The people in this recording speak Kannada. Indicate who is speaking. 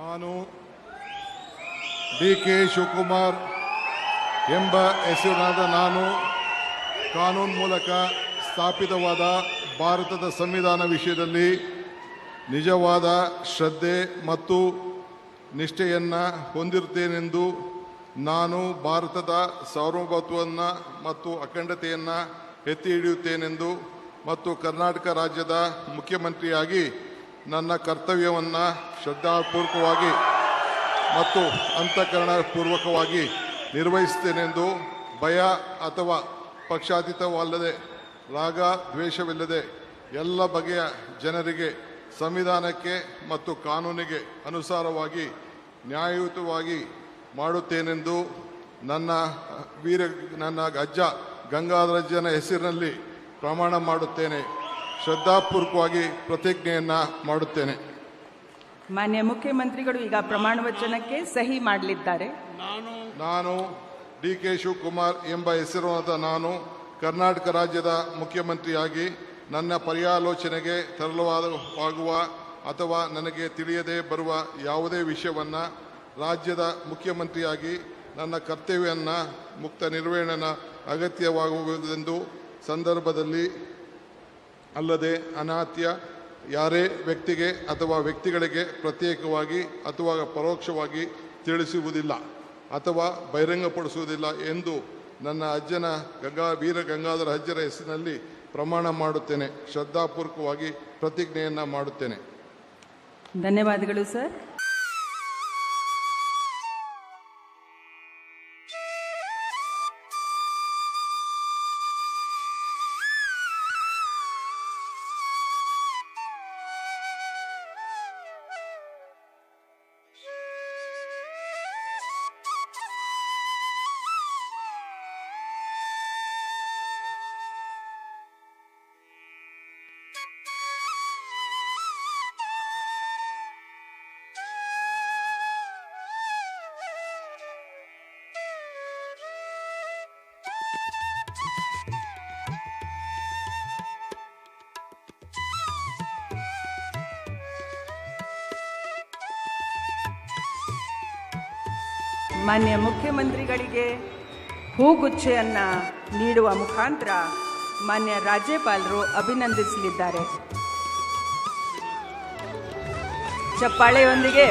Speaker 1: ನಾನು ಡಿ.ಕೆ. ಶಿವಕುಮಾರ್ ಎಂಬ ಹೆಸರಿನಾದ ನಾನು ಕಾನೂನು ಮೂಲಕ ಸ್ಥಾಪಿತವಾದ ಭಾರತದ ಸಂವಿಧಾನ ವಿಷಯದಲ್ಲಿ ನಿಜವಾದ ಶ್ರದ್ಧೆ ಮತ್ತು ನಿಷ್ಠೆಯನ್ನು ಹೊಂದಿರುತ್ತೇನೆಂದು ನಾನು ಭಾರತದ ಸಾರ್ವಭೌಮತ್ವವನ್ನು ಮತ್ತು ಅಖಂಡತೆಯನ್ನು ಎತ್ತಿ ಹಿಡಿಯುತ್ತೇನೆಂದು ಮತ್ತು ಕರ್ನಾಟಕ ರಾಜ್ಯದ ಮುಖ್ಯಮಂತ್ರಿಯಾಗಿ ನನ್ನ ಕರ್ತವ್ಯವನ್ನು ಶ್ರದ್ಧಾಪೂರ್ವಕವಾಗಿ ಮತ್ತು ಅಂತಃಕರಣಪೂರ್ವಕವಾಗಿ ನಿರ್ವಹಿಸುತ್ತೇನೆಂದು ಭಯ ಅಥವಾ ಪಕ್ಷಾತೀತವಲ್ಲದೆ ರಾಗ ದ್ವೇಷವಿಲ್ಲದೆ ಎಲ್ಲ ಬಗೆಯ ಜನರಿಗೆ ಸಂವಿಧಾನಕ್ಕೆ ಮತ್ತು ಕಾನೂನಿಗೆ ಅನುಸಾರವಾಗಿ ನ್ಯಾಯಯುತವಾಗಿ ಮಾಡುತ್ತೇನೆಂದು ನನ್ನ ಅಜ್ಜ ಗಂಗಾಧರಜ್ಜನ ಹೆಸರಿನಲ್ಲಿ ಪ್ರಮಾಣ ಮಾಡುತ್ತೇನೆ. ಶ್ರದ್ಧಾಪೂರ್ವಕವಾಗಿ ಪ್ರತಿಜ್ಞೆಯನ್ನು ಮಾಡುತ್ತೇನೆ.
Speaker 2: ಮಾನ್ಯ ಮುಖ್ಯಮಂತ್ರಿಗಳು ಈಗ ಪ್ರಮಾಣ ವಚನಕ್ಕೆ ಸಹಿ ಮಾಡಲಿದ್ದಾರೆ.
Speaker 1: ನಾನು ಡಿ.ಕೆ. ಶಿವಕುಮಾರ್ ಎಂಬ ಹೆಸರಾದ ನಾನು ಕರ್ನಾಟಕ ರಾಜ್ಯದ ಮುಖ್ಯಮಂತ್ರಿಯಾಗಿ ನನ್ನ ಪರ್ಯಾಲೋಚನೆಗೆ ತರಲಾಗುವ ಅಥವಾ ನನಗೆ ತಿಳಿಯದೇ ಬರುವ ಯಾವುದೇ ವಿಷಯವನ್ನು ರಾಜ್ಯದ ಮುಖ್ಯಮಂತ್ರಿಯಾಗಿ ನನ್ನ ಕರ್ತವ್ಯವನ್ನು ಮುಕ್ತ ನಿರ್ವಹಣೆಯ ಅಗತ್ಯವಾಗುವುದೆಂದು ಸಂದರ್ಭದಲ್ಲಿ ಅಲ್ಲದೆ ಅನಾತ್ಯ ಯಾರೇ ವ್ಯಕ್ತಿಗೆ ಅಥವಾ ವ್ಯಕ್ತಿಗಳಿಗೆ ಪ್ರತ್ಯೇಕವಾಗಿ ಅಥವಾ ಪರೋಕ್ಷವಾಗಿ ತಿಳಿಸುವುದಿಲ್ಲ ಅಥವಾ ಬಹಿರಂಗಪಡಿಸುವುದಿಲ್ಲ ಎಂದು ನನ್ನ ಅಜ್ಜನ ವೀರ ಗಂಗಾಧರ ಅಜ್ಜರ ಹೆಸರಿನಲ್ಲಿ ಪ್ರಮಾಣ ಮಾಡುತ್ತೇನೆ. ಶ್ರದ್ಧಾಪೂರ್ವಕವಾಗಿ ಪ್ರತಿಜ್ಞೆಯನ್ನು ಮಾಡುತ್ತೇನೆ.
Speaker 2: ಧನ್ಯವಾದಗಳು ಸರ್. ಮಾನ್ಯ ಮುಖ್ಯಮಂತ್ರಿಗಳಿಗೆ ಹೂಗುಚ್ಛೆಯನ್ನು ನೀಡುವ ಮುಖಾಂತರ ಮಾನ್ಯ ರಾಜ್ಯಪಾಲರು ಅಭಿನಂದಿಸಲಿದ್ದಾರೆ. ಚಪ್ಪಾಳೆಯೊಂದಿಗೆ